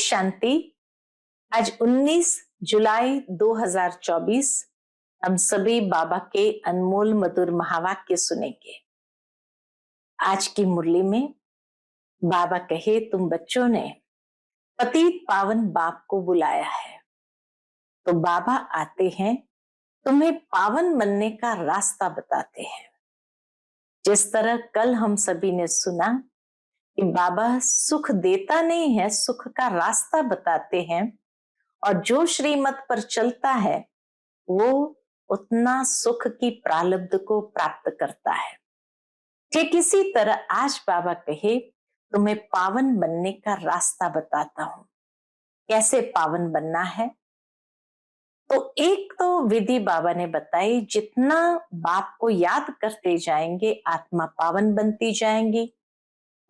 शांति। आज 19 जुलाई 2024 हम सभी बाबा के अनमोल मधुर महावाक्य सुनेंगे। आज की मुरली में बाबा कहे, तुम बच्चों ने पतित पावन बाप को बुलाया है, तो बाबा आते हैं, तुम्हें पावन बनने का रास्ता बताते हैं। जिस तरह कल हम सभी ने सुना कि बाबा सुख देता नहीं है, सुख का रास्ता बताते हैं, और जो श्रीमत पर चलता है वो उतना सुख की प्रारब्ध को प्राप्त करता है। ठीक इसी तरह आज बाबा कहे, तुम्हें पावन बनने का रास्ता बताता हूं। कैसे पावन बनना है? तो एक तो विधि बाबा ने बताई, जितना बाप को याद करते जाएंगे आत्मा पावन बनती जाएंगी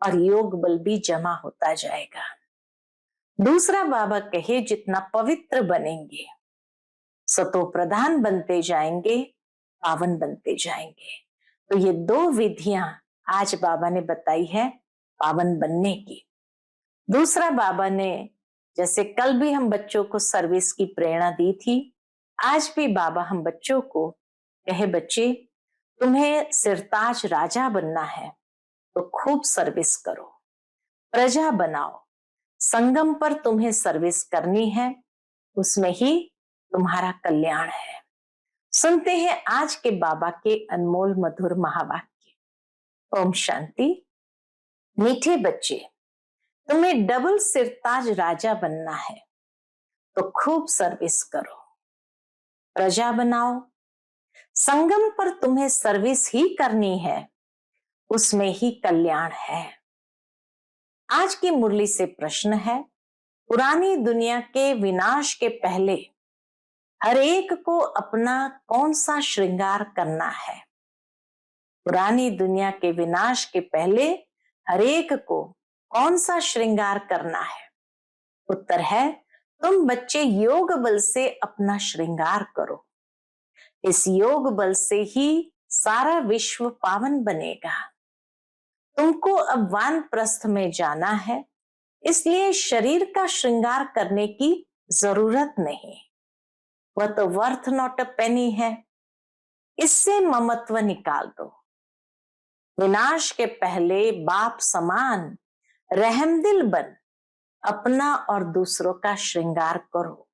और योग बल भी जमा होता जाएगा। दूसरा बाबा कहे, जितना पवित्र बनेंगे, सतो प्रधान बनते जाएंगे, पावन बनते जाएंगे। तो ये दो विधियां आज बाबा ने बताई है पावन बनने की। दूसरा बाबा ने, जैसे कल भी हम बच्चों को सर्विस की प्रेरणा दी थी, आज भी बाबा हम बच्चों को कहे, बच्चे तुम्हें सिरताज राजा बनना है तो खूब सर्विस करो, प्रजा बनाओ, संगम पर तुम्हें सर्विस करनी है, उसमें ही तुम्हारा कल्याण है। सुनते हैं आज के बाबा के अनमोल मधुर महावाक्य। ओम शांति। मीठे बच्चे, तुम्हें डबल सिरताज राजा बनना है तो खूब सर्विस करो, प्रजा बनाओ, संगम पर तुम्हें सर्विस ही करनी है, उसमें ही कल्याण है। आज की मुरली से प्रश्न है, पुरानी दुनिया के विनाश के पहले हर एक को अपना कौन सा श्रृंगार करना है? पुरानी दुनिया के विनाश के पहले हर एक को कौन सा श्रृंगार करना है? उत्तर है, तुम बच्चे योग बल से अपना श्रृंगार करो। इस योग बल से ही सारा विश्व पावन बनेगा। तुमको अब वानप्रस्थ में जाना है, इसलिए शरीर का श्रृंगार करने की जरूरत नहीं, वह तो वर्थ नॉट अ पेनी है। इससे ममत्व निकाल दो। विनाश के पहले बाप समान रहमदिल बन अपना और दूसरों का श्रृंगार करो,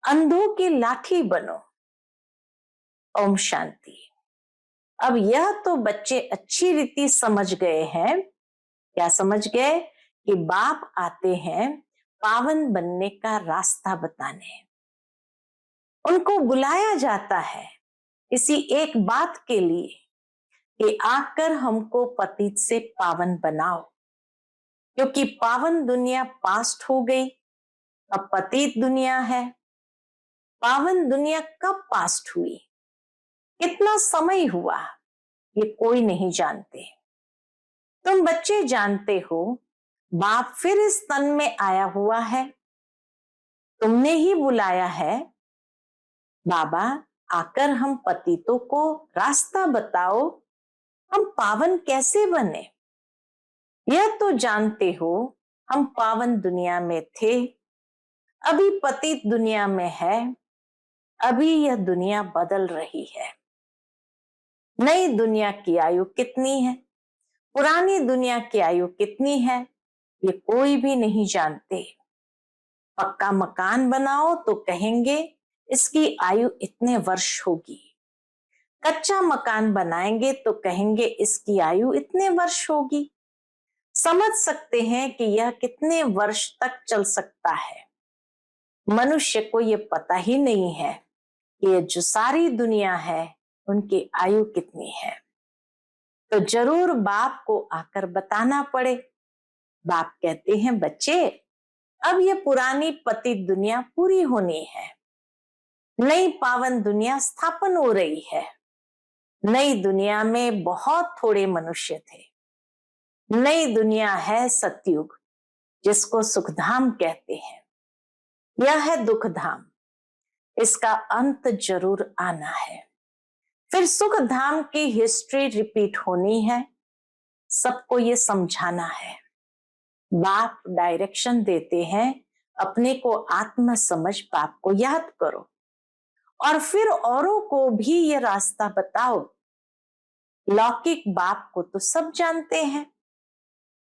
अंधों की लाठी बनो। ओम शांति। अब यह तो बच्चे अच्छी रीति समझ गए हैं। क्या समझ गए? कि बाप आते हैं पावन बनने का रास्ता बताने। उनको बुलाया जाता है इसी एक बात के लिए कि आकर हमको पतित से पावन बनाओ, क्योंकि पावन दुनिया पास्ट हो गई, अब पतित दुनिया है। पावन दुनिया कब पास्ट हुई, कितना समय हुआ, ये कोई नहीं जानते। तुम बच्चे जानते हो, बाप फिर इस तन में आया हुआ है, तुमने ही बुलाया है। बाबा आकर हम पतितों को रास्ता बताओ, हम पावन कैसे बने। यह तो जानते हो, हम पावन दुनिया में थे, अभी पतित दुनिया में है। अभी यह दुनिया बदल रही है। नई दुनिया की आयु कितनी है, पुरानी दुनिया की आयु कितनी है, ये कोई भी नहीं जानते। पक्का मकान बनाओ तो कहेंगे इसकी आयु इतने वर्ष होगी, कच्चा मकान बनाएंगे तो कहेंगे इसकी आयु इतने वर्ष होगी। समझ सकते हैं कि यह कितने वर्ष तक चल सकता है। मनुष्य को यह पता ही नहीं है कि ये जो सारी दुनिया है उनकी आयु कितनी है। तो जरूर बाप को आकर बताना पड़े। बाप कहते हैं, बच्चे अब ये पुरानी पतित दुनिया पूरी होनी है, नई पावन दुनिया स्थापन हो रही है। नई दुनिया में बहुत थोड़े मनुष्य थे। नई दुनिया है सतयुग, जिसको सुखधाम कहते हैं। यह है दुखधाम, इसका अंत जरूर आना है। फिर सुखधाम की हिस्ट्री रिपीट होनी है, सबको ये समझाना है। बाप डायरेक्शन देते हैं, अपने को आत्मा समझ बाप को याद करो और फिर औरों को भी ये रास्ता बताओ। लौकिक बाप को तो सब जानते हैं,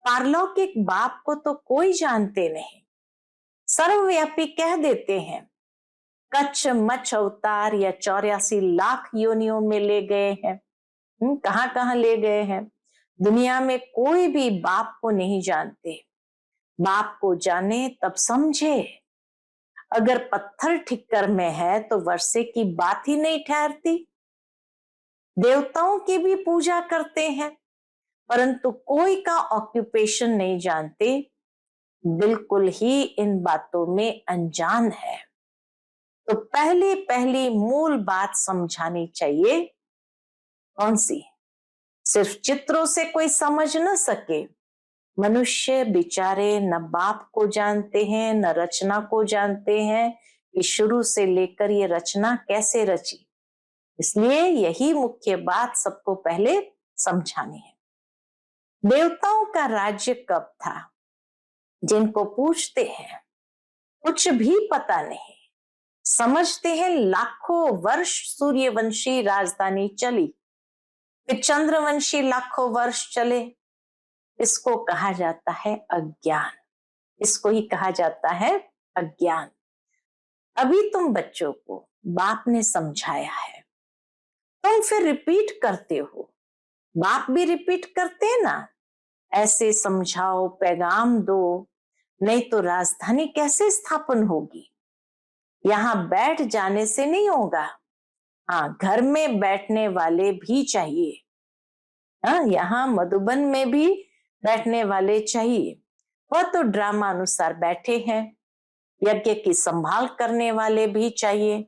पारलौकिक बाप को तो कोई जानते नहीं। सर्वव्यापी कह देते हैं, कच्छ मच्छ अवतार या 84 लाख योनियों में ले गए हैं। कहां कहां ले गए हैं। दुनिया में कोई भी बाप को नहीं जानते। बाप को जाने तब समझे। अगर पत्थर ठिक्कर में है तो वर्षे की बात ही नहीं ठहरती। देवताओं की भी पूजा करते हैं, परंतु कोई का ऑक्यूपेशन नहीं जानते, बिल्कुल ही इन बातों में अनजान है। तो पहली मूल बात समझानी चाहिए। कौन सी? सिर्फ चित्रों से कोई समझ न सके। मनुष्य बेचारे न बाप को जानते हैं, न रचना को जानते हैं कि शुरू से लेकर ये रचना कैसे रची। इसलिए यही मुख्य बात सबको पहले समझानी है। देवताओं का राज्य कब था? जिनको पूछते हैं कुछ भी पता नहीं, समझते हैं लाखों वर्ष सूर्यवंशी राजधानी चली, फिर चंद्रवंशी लाखों वर्ष चले। इसको कहा जाता है अज्ञान। इसको ही कहा जाता है अज्ञान। अभी तुम बच्चों को बाप ने समझाया है, तुम फिर रिपीट करते हो। बाप भी रिपीट करते ना, ऐसे समझाओ, पैगाम दो, नहीं तो राजधानी कैसे स्थापन होगी। यहां बैठ जाने से नहीं होगा। हाँ, घर में बैठने वाले भी चाहिए। हाँ, यहाँ मधुबन में भी बैठने वाले चाहिए। वह तो ड्रामा अनुसार बैठे हैं। यज्ञ की संभाल करने वाले भी चाहिए।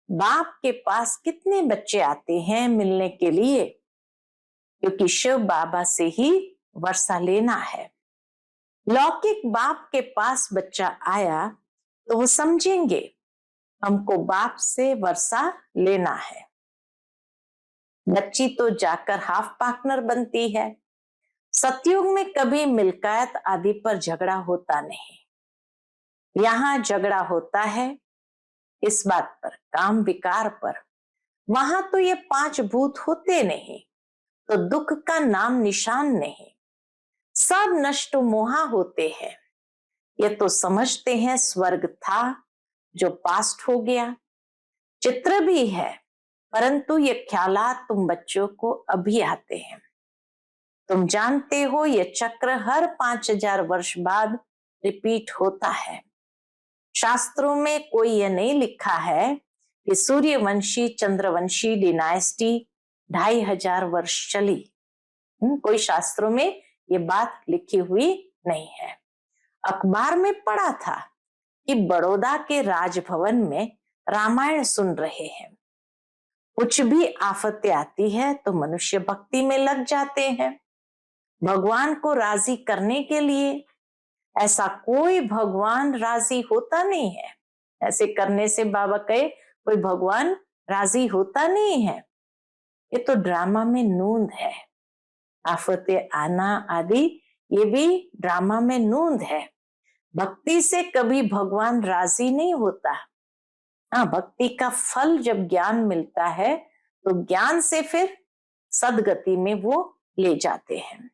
बाप के पास कितने बच्चे आते हैं मिलने के लिए, क्योंकि शिव बाबा से ही वर्षा लेना है। लौकिक बाप के पास बच्चा आया तो वो समझेंगे हमको बाप से वर्षा लेना है। बच्ची तो जाकर हाफ पार्टनर बनती है। सतयुग में कभी मिल्कियत आदि पर झगड़ा होता नहीं। यहाँ झगड़ा होता है इस बात पर, काम विकार पर। वहां तो ये 5 भूत होते नहीं, तो दुख का नाम निशान नहीं। सब नष्ट मोहा होते हैं। ये तो समझते हैं स्वर्ग था जो पास्ट हो गया। चित्र भी है, परंतु ये ख्यालात तुम बच्चों को अभी आते हैं। तुम जानते हो ये चक्र हर 5000 वर्ष बाद रिपीट होता है। शास्त्रों में कोई ये नहीं लिखा है कि सूर्यवंशी चंद्रवंशी डिनाइस्टी 2500 वर्ष चली। कोई शास्त्रों में ये बात लिखी हुई नहीं है। अखबार में पढ़ा था कि बड़ौदा के राजभवन में रामायण सुन रहे हैं। कुछ भी आफतें आती है तो मनुष्य भक्ति में लग जाते हैं, भगवान को राजी करने के लिए। ऐसा कोई भगवान राजी होता नहीं है। ऐसे करने से बाबा कहे कोई भगवान राजी होता नहीं है। ये तो ड्रामा में नूंद है। आफतें आना आदि ये भी ड्रामा में नूंद है। भक्ति से कभी भगवान राजी नहीं होता। हाँ, भक्ति का फल जब ज्ञान मिलता है तो ज्ञान से फिर सदगति में वो ले जाते हैं।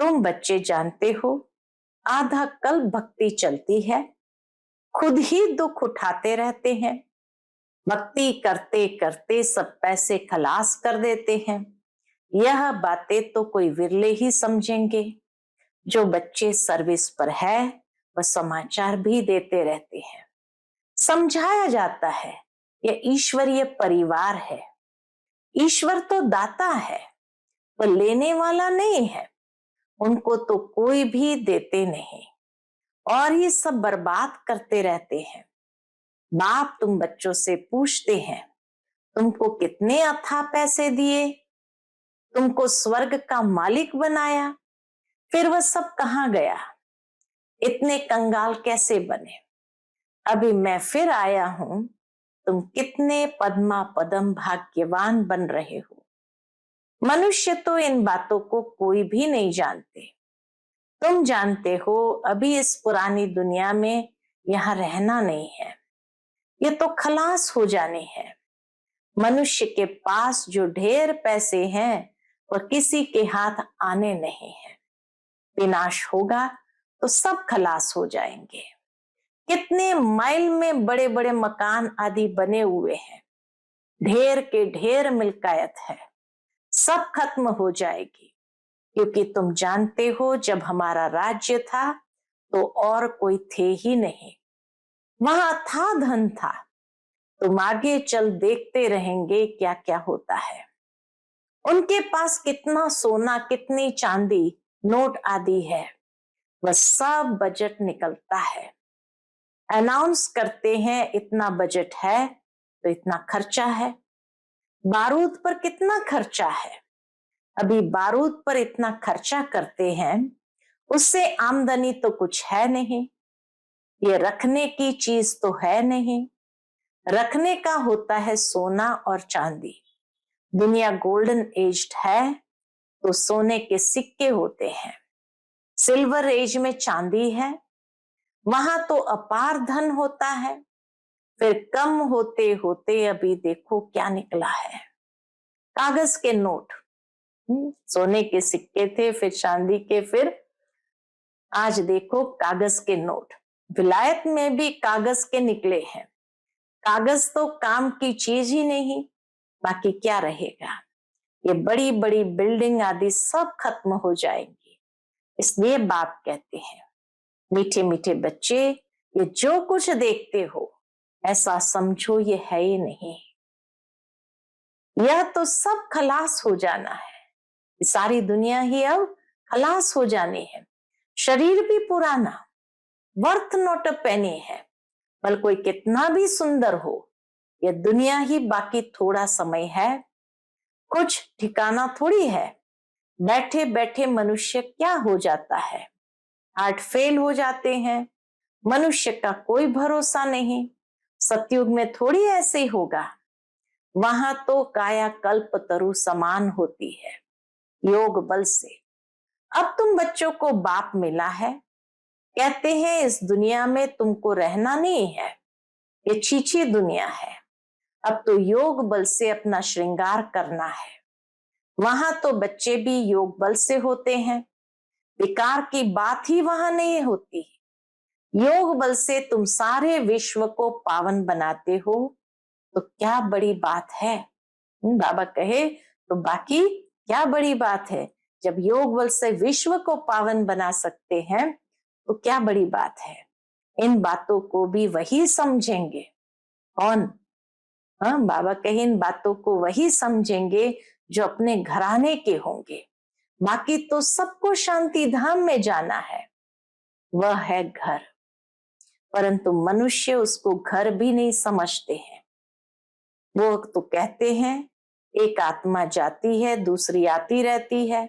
तुम बच्चे जानते हो आधा कल्प भक्ति चलती है, खुद ही दुख उठाते रहते हैं। भक्ति करते करते सब पैसे खलास कर देते हैं। यह बातें तो कोई विरले ही समझेंगे। जो बच्चे सर्विस पर है वह समाचार भी देते रहते हैं। समझाया जाता है यह ईश्वरीय परिवार है। ईश्वर तो दाता है, वह लेने वाला नहीं है। उनको तो कोई भी देते नहीं और ये सब बर्बाद करते रहते हैं। बाप तुम बच्चों से पूछते हैं तुमको कितने अथाह पैसे दिए, तुमको स्वर्ग का मालिक बनाया, फिर वह सब कहां गया, इतने कंगाल कैसे बने। अभी मैं फिर आया हूं, तुम कितने पद्मा पदम भाग्यवान बन रहे हो। मनुष्य तो इन बातों को कोई भी नहीं जानते। तुम जानते हो अभी इस पुरानी दुनिया में यहाँ रहना नहीं है, ये तो खलास हो जाने हैं। मनुष्य के पास जो ढेर पैसे हैं वह किसी के हाथ आने नहीं है। विनाश होगा तो सब खलास हो जाएंगे। कितने माइल में बड़े बड़े मकान आदि बने हुए हैं, ढेर के ढेर मिल्कियत है, सब खत्म हो जाएगी। क्योंकि तुम जानते हो जब हमारा राज्य था तो और कोई थे ही नहीं, वहां था धन था। तुम आगे चल देखते रहेंगे क्या क्या होता है। उनके पास कितना सोना, कितनी चांदी, नोट आदि है, वह सब बजट निकलता है। अनाउंस करते हैं इतना बजट है तो इतना खर्चा है। बारूद पर कितना खर्चा है, अभी बारूद पर इतना खर्चा करते हैं, उससे आमदनी तो कुछ है नहीं। ये रखने की चीज तो है नहीं, रखने का होता है सोना और चांदी। दुनिया गोल्डन एज्ड है तो सोने के सिक्के होते हैं, सिल्वर एज में चांदी है, वहां तो अपार धन होता है। फिर कम होते होते अभी देखो क्या निकला है, कागज के नोट। सोने के सिक्के थे, फिर चांदी के, फिर आज देखो कागज के नोट। विलायत में भी कागज के निकले हैं। कागज तो काम की चीज ही नहीं, बाकी क्या रहेगा। ये बड़ी बड़ी बिल्डिंग आदि सब खत्म हो जाएंगी। इसलिए बाप कहते हैं, मीठे मीठे बच्चे, ये जो कुछ देखते हो ऐसा समझो ये है ही नहीं, यह तो सब खलास हो जाना है। सारी दुनिया ही अब खलास हो जानी है। शरीर भी पुराना, वर्थ नॉट अ पेनी है। पर कोई कितना भी सुंदर हो, यह दुनिया ही बाकी थोड़ा समय है, कुछ ठिकाना थोड़ी है। बैठे बैठे मनुष्य क्या हो जाता है, हार्ट फेल हो जाते हैं। मनुष्य का कोई भरोसा नहीं। सतयुग में थोड़ी ऐसे होगा, वहां तो काया कल्प तरु समान होती है योग बल से। अब तुम बच्चों को बाप मिला है, कहते हैं इस दुनिया में तुमको रहना नहीं है, ये छीछी दुनिया है। अब तो योग बल से अपना श्रृंगार करना है। वहां तो बच्चे भी योग बल से होते हैं, विकार की बात ही वहां नहीं होती। योग बल से तुम सारे विश्व को पावन बनाते हो, तो क्या बड़ी बात है। बाबा कहे तो बाकी क्या बड़ी बात है। जब योग बल से विश्व को पावन बना सकते हैं तो क्या बड़ी बात है। इन बातों को भी वही समझेंगे। कौन? हाँ, बाबा कहे इन बातों को वही समझेंगे जो अपने घराने के होंगे। बाकी तो सबको शांति धाम में जाना है, वह है घर। परंतु मनुष्य उसको घर भी नहीं समझते हैं। वो तो कहते हैं एक आत्मा जाती है दूसरी आती रहती है,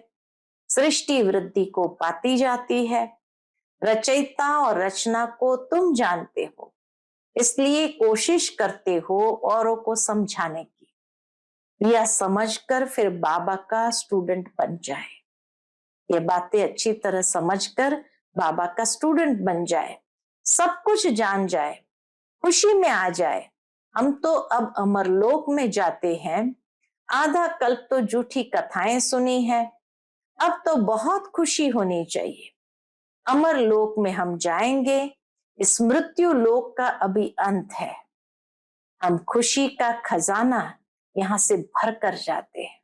सृष्टि वृद्धि को पाती जाती है। रचयिता और रचना को तुम जानते हो, इसलिए कोशिश करते हो औरों को समझाने की। यह समझकर फिर बाबा का स्टूडेंट बन जाए, ये बातें अच्छी तरह समझकर बाबा का स्टूडेंट बन जाए, सब कुछ जान जाए, खुशी में आ जाए। हम तो अब अमरलोक में जाते हैं, आधा कल्प तो झूठी कथाएं सुनी है, अब तो बहुत खुशी होनी चाहिए। अमर लोक में हम जाएंगे, इस मृत्यु लोक का अभी अंत है। हम खुशी का खजाना यहाँ से भर कर जाते हैं।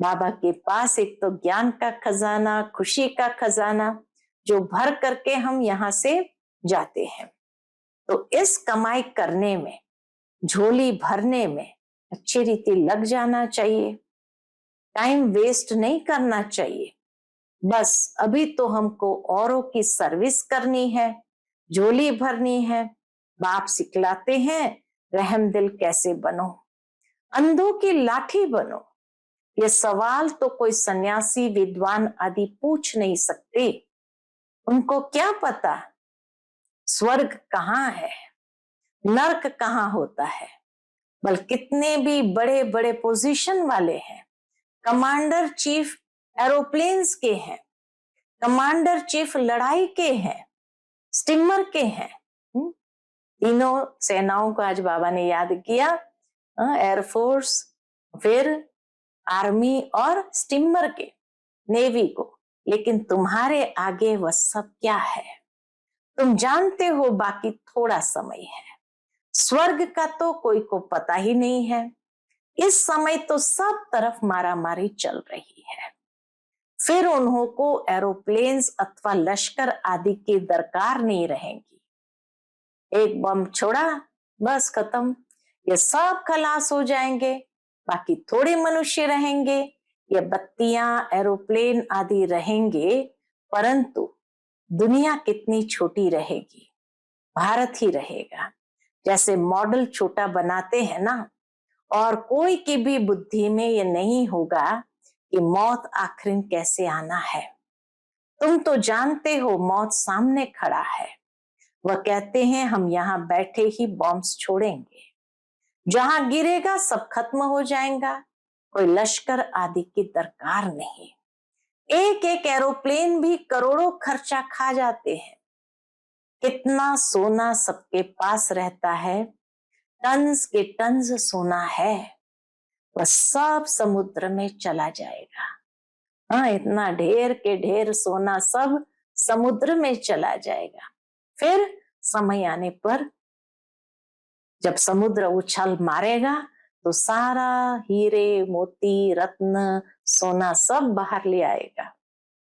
बाबा के पास एक तो ज्ञान का खजाना, खुशी का खजाना, जो भर करके हम यहाँ से जाते हैं। तो इस कमाई करने में, झोली भरने में अच्छी रीति लग जाना चाहिए, टाइम वेस्ट नहीं करना चाहिए। बस अभी तो हमको औरों की सर्विस करनी है, झोली भरनी है। बाप सिखलाते हैं रहम दिल कैसे बनो, अंधों की लाठी बनो। ये सवाल तो कोई सन्यासी विद्वान आदि पूछ नहीं सकते। उनको क्या पता स्वर्ग कहाँ है, नर्क कहाँ होता है। बल कितने भी बड़े बड़े पोजीशन वाले हैं, कमांडर चीफ एरोप्लेन्स के हैं, कमांडर चीफ लड़ाई के हैं, स्टीमर के हैं। तीनों सेनाओं को आज बाबा ने याद किया, एयरफोर्स, फिर आर्मी और स्टीमर के, नेवी को। लेकिन तुम्हारे आगे वह सब क्या है तुम जानते हो, बाकी थोड़ा समय है। स्वर्ग का तो कोई को पता ही नहीं है। इस समय तो सब तरफ मारामारी चल रही है। फिर उन्हों को एरोप्लेन्स अथवा लश्कर आदि की दरकार नहीं रहेगी। एक बम छोड़ा, बस खत्म, ये सब खलास हो जाएंगे, बाकी थोड़े मनुष्य रहेंगे। ये बत्तियां, एरोप्लेन आदि रहेंगे, परंतु दुनिया कितनी छोटी रहेगी, भारत ही रहेगा। जैसे मॉडल छोटा बनाते हैं ना, और कोई की भी बुद्धि में ये नहीं होगा कि मौत आखिर कैसे आना है। तुम तो जानते हो मौत सामने खड़ा है। वह कहते हैं हम यहाँ बैठे ही बॉम्ब्स छोड़ेंगे, जहां गिरेगा सब खत्म हो जाएगा, कोई लश्कर आदि की दरकार नहीं। एक एक एरोप्लेन भी करोड़ों खर्चा खा जाते हैं। कितना सोना सबके पास रहता है, टन्स के टन्स सोना है, वह सब समुद्र में चला जाएगा। हाँ, इतना ढेर के ढेर सोना सब समुद्र में चला जाएगा। फिर समय आने पर जब समुद्र उछाल मारेगा तो सारा हीरे, मोती, रत्न, सोना सब बाहर ले आएगा।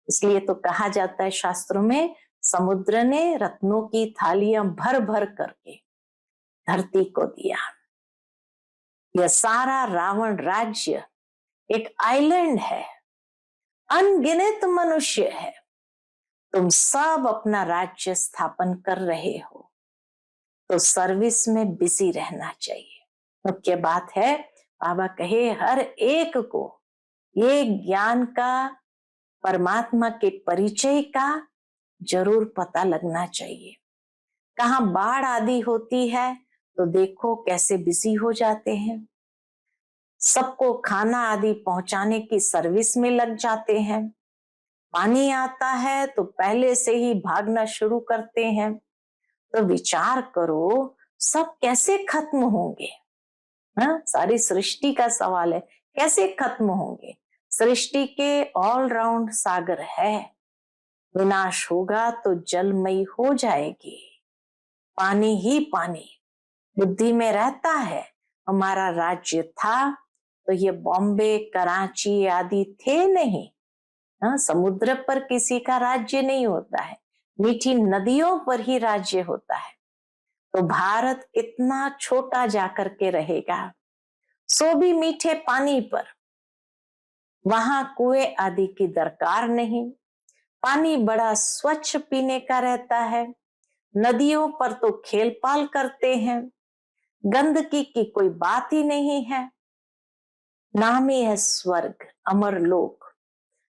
इसलिए तो कहा जाता है शास्त्रों में, समुद्र ने रत्नों की थालियां भर भर करके धरती को दिया। यह सारा रावण राज्य एक आइलैंड है, अनगिनत मनुष्य है। तुम सब अपना राज्य स्थापन कर रहे हो, तो सर्विस में बिजी रहना चाहिए। मुख्य बात है, बाबा कहे हर एक को ये ज्ञान का, परमात्मा के परिचय का जरूर पता लगना चाहिए। कहाँ बाढ़ आदि होती है तो देखो कैसे बिजी हो जाते हैं, सबको खाना आदि पहुंचाने की सर्विस में लग जाते हैं। पानी आता है तो पहले से ही भागना शुरू करते हैं। तो विचार करो सब कैसे खत्म होंगे। हाँ, सारी सृष्टि का सवाल है, कैसे खत्म होंगे। सृष्टि के ऑल राउंड सागर है, विनाश होगा तो जलमयी हो जाएगी, पानी ही पानी बुद्धि में रहता है। हमारा राज्य था तो ये बॉम्बे, कराची आदि थे नहीं। हाँ, समुद्र पर किसी का राज्य नहीं होता है, मीठी नदियों पर ही राज्य होता है। तो भारत कितना छोटा जाकर के रहेगा, सो भी मीठे पानी पर। वहां कुएं आदि की दरकार नहीं, पानी बड़ा स्वच्छ पीने का रहता है। नदियों पर तो खेल पाल करते हैं, गंदगी की कोई बात ही नहीं है। नाम ही है स्वर्ग, अमर लोक।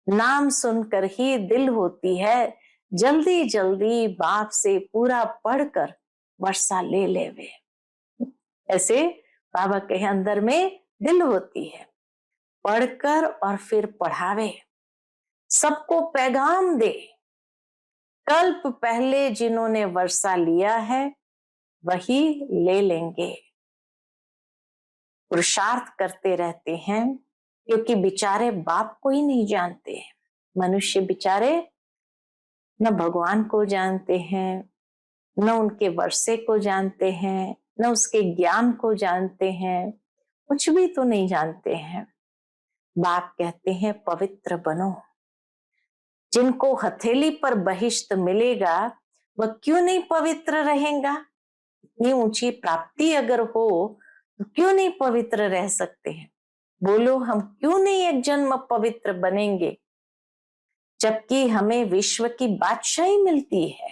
नाम सुनकर ही दिल होती है जल्दी जल्दी बाप से पूरा पढ़कर वर्षा ले लेवे। ऐसे बाबा के अंदर में दिल होती है, पढ़कर और फिर पढ़ावे, सबको पैगाम दे। कल्प पहले जिन्होंने वर्षा लिया है वही ले लेंगे। पुरुषार्थ करते रहते हैं क्योंकि बेचारे बाप को ही नहीं जानते। मनुष्य बेचारे न भगवान को जानते हैं, न उनके वर्षे को जानते हैं, न उसके ज्ञान को जानते हैं, कुछ भी तो नहीं जानते हैं। बाप कहते हैं पवित्र बनो। जिनको हथेली पर बहिष्ट मिलेगा वह क्यों नहीं पवित्र रहेगा। इतनी ऊंची प्राप्ति अगर हो तो क्यों नहीं पवित्र रह सकते हैं। बोलो हम क्यों नहीं एक जन्म पवित्र बनेंगे, जबकि हमें विश्व की बादशाही मिलती है।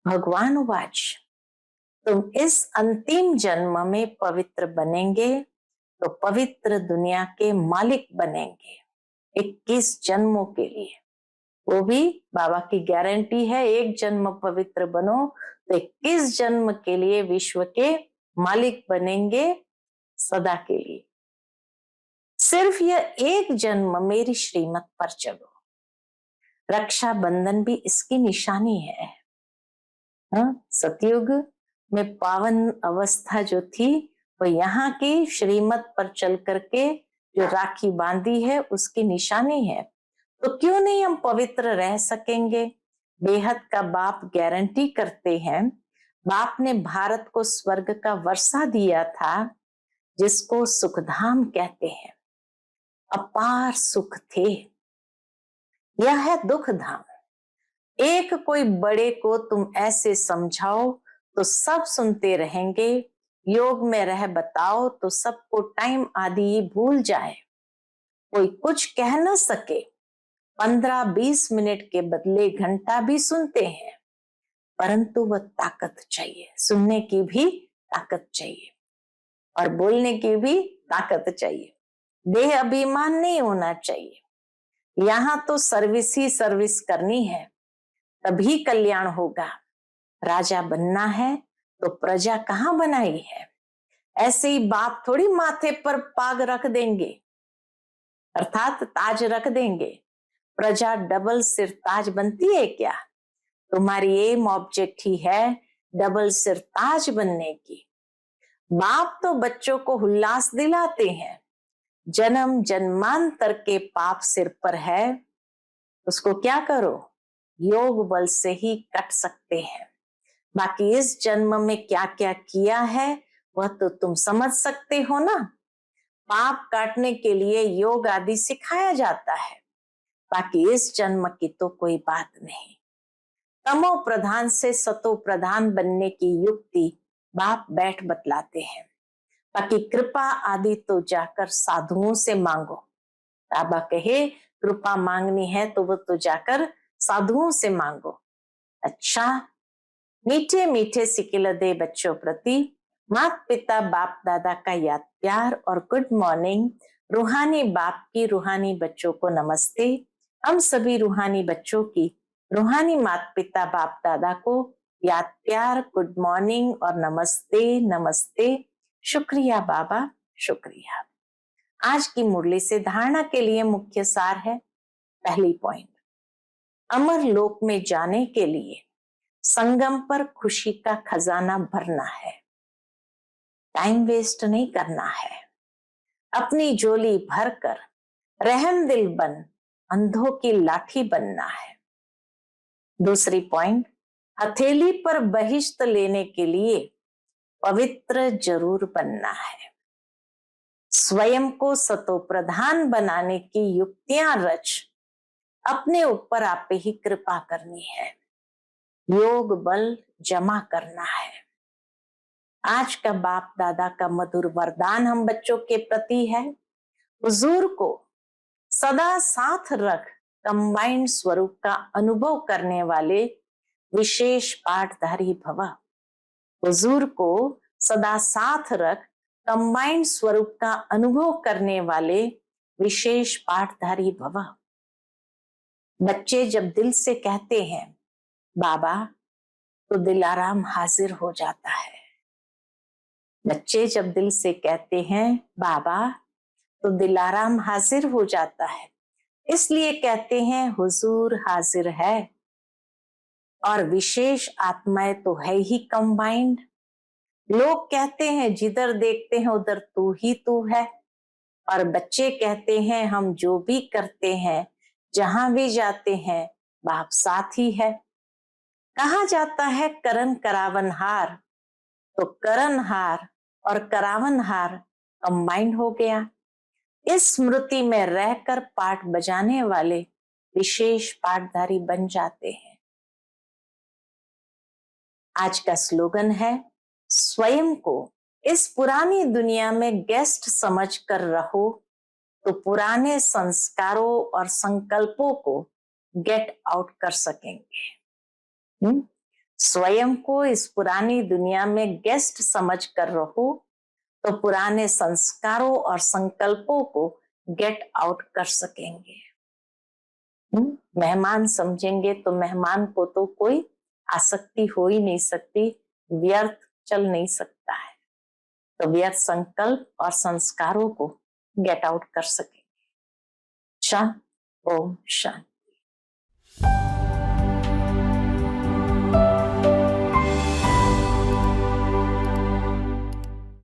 भगवान उवाच, तुम इस अंतिम जन्म में पवित्र बनेंगे तो पवित्र दुनिया के मालिक बनेंगे। 21 जन्मों के लिए, वो भी बाबा की गारंटी है। एक जन्म पवित्र बनो तो 21 जन्म के लिए विश्व के मालिक बनेंगे सदा के लिए। सिर्फ यह एक जन्म मेरी श्रीमत पर चलो। रक्षाबंधन भी इसकी निशानी है। सतयुग में पावन अवस्था जो थी वो यहाँ की श्रीमत पर चल करके जो राखी बांधी है उसकी निशानी है। तो क्यों नहीं हम पवित्र रह सकेंगे? बेहद का बाप गारंटी करते हैं। बाप ने भारत को स्वर्ग का वर्षा दिया था, जिसको सुखधाम कहते हैं। अपार सुख थे। यह है दुख धाम। एक कोई बड़े को तुम ऐसे समझाओ तो सब सुनते रहेंगे। योग में रह बताओ तो सबको टाइम आदि भूल जाए। कोई कुछ कह न सके, 15-20 मिनट के बदले घंटा भी सुनते हैं, परंतु वह ताकत चाहिए, सुनने की भी ताकत चाहिए और बोलने की भी ताकत चाहिए। देह अभिमान नहीं होना चाहिए। यहाँ तो सर्विस ही सर्विस करनी है, तभी कल्याण होगा। राजा बनना है तो प्रजा कहाँ बनाई है? ऐसे ही बाप थोड़ी माथे पर पाग रख देंगे, अर्थात ताज रख देंगे। प्रजा डबल सिर ताज बनती है क्या? तुम्हारी एम ऑब्जेक्ट ही है डबल सिर ताज बनने की। बाप तो बच्चों को उल्लास दिलाते हैं। जन्म जन्मांतर के पाप सिर पर है, उसको क्या करो? योग बल से ही कट सकते हैं। बाकी इस जन्म में क्या क्या किया है वह तो तुम समझ सकते हो ना। पाप काटने के लिए योग आदि सिखाया जाता है, बाकी इस जन्म की तो कोई बात नहीं। तमो प्रधान से सतो प्रधान बनने की युक्ति बाप बैठ बतलाते हैं। बाकी कृपा आदि तो जाकर साधुओं से मांगो। बाबा कहे कृपा मांगनी है तो वो तो जाकर साधुओं से मांगो। अच्छा, मीठे मीठे सिकिलदे बच्चों प्रति माता पिता बाप दादा का याद प्यार और गुड मॉर्निंग। रूहानी बाप की रूहानी बच्चों को नमस्ते। हम सभी रूहानी बच्चों की रूहानी माता पिता बाप दादा को याद प्यार, गुड मॉर्निंग और नमस्ते नमस्ते। शुक्रिया बाबा, शुक्रिया। आज की मुरली से धारणा के लिए मुख्य सार है। पहली पॉइंट, अमर लोक में जाने के लिए संगम पर खुशी का खजाना भरना है, टाइम वेस्ट नहीं करना है। अपनी झोली भरकर रहम दिल बन अंधों की लाठी बनना है। दूसरी पॉइंट, हथेली पर बहिश्त लेने के लिए पवित्र जरूर बनना है। स्वयं को सतो प्रधान बनाने की युक्तियां रच अपने ऊपर आप ही कृपा करनी है। योग बल जमा करना है। आज का बाप दादा का मधुर वरदान हम बच्चों के प्रति है। हुजूर को सदा साथ रख कंबाइंड स्वरूप का अनुभव करने वाले विशेष पाठधारी भव। हुजूर को सदा साथ रख कंबाइंड स्वरूप का अनुभव करने वाले विशेष पाठधारी भव। बच्चे जब दिल से कहते हैं बाबा, तो दिलाराम हाजिर हो जाता है। बच्चे जब दिल से कहते हैं बाबा, तो दिलाराम हाजिर हो जाता है। इसलिए कहते हैं हुजूर हाजिर है। और विशेष आत्माएं तो है ही कंबाइंड। लोग कहते हैं जिधर देखते हैं उधर तू ही तू है, और बच्चे कहते हैं हम जो भी करते हैं, जहां भी जाते हैं, बाप साथ ही है। कहा जाता है करण करावनहार, तो करणहार और करावनहार कंबाइंड हो गया। इस स्मृति में रहकर पाठ बजाने वाले विशेष पाठधारी बन जाते हैं। आज का स्लोगन है, स्वयं को इस पुरानी दुनिया में गेस्ट समझ कर रहो तो पुराने संस्कारों और संकल्पों को गेट आउट कर सकेंगे। स्वयं को इस पुरानी दुनिया में गेस्ट समझ कर रहो तो पुराने संस्कारों और संकल्पों को गेट आउट कर सकेंगे। मेहमान समझेंगे तो मेहमान को तो कोई आसक्ति हो ही नहीं सकती, व्यर्थ चल नहीं सकता है। तो व्यर्थ संकल्प और संस्कारों को गेट आउट कर सकेंगे। शांत, ओम शांति।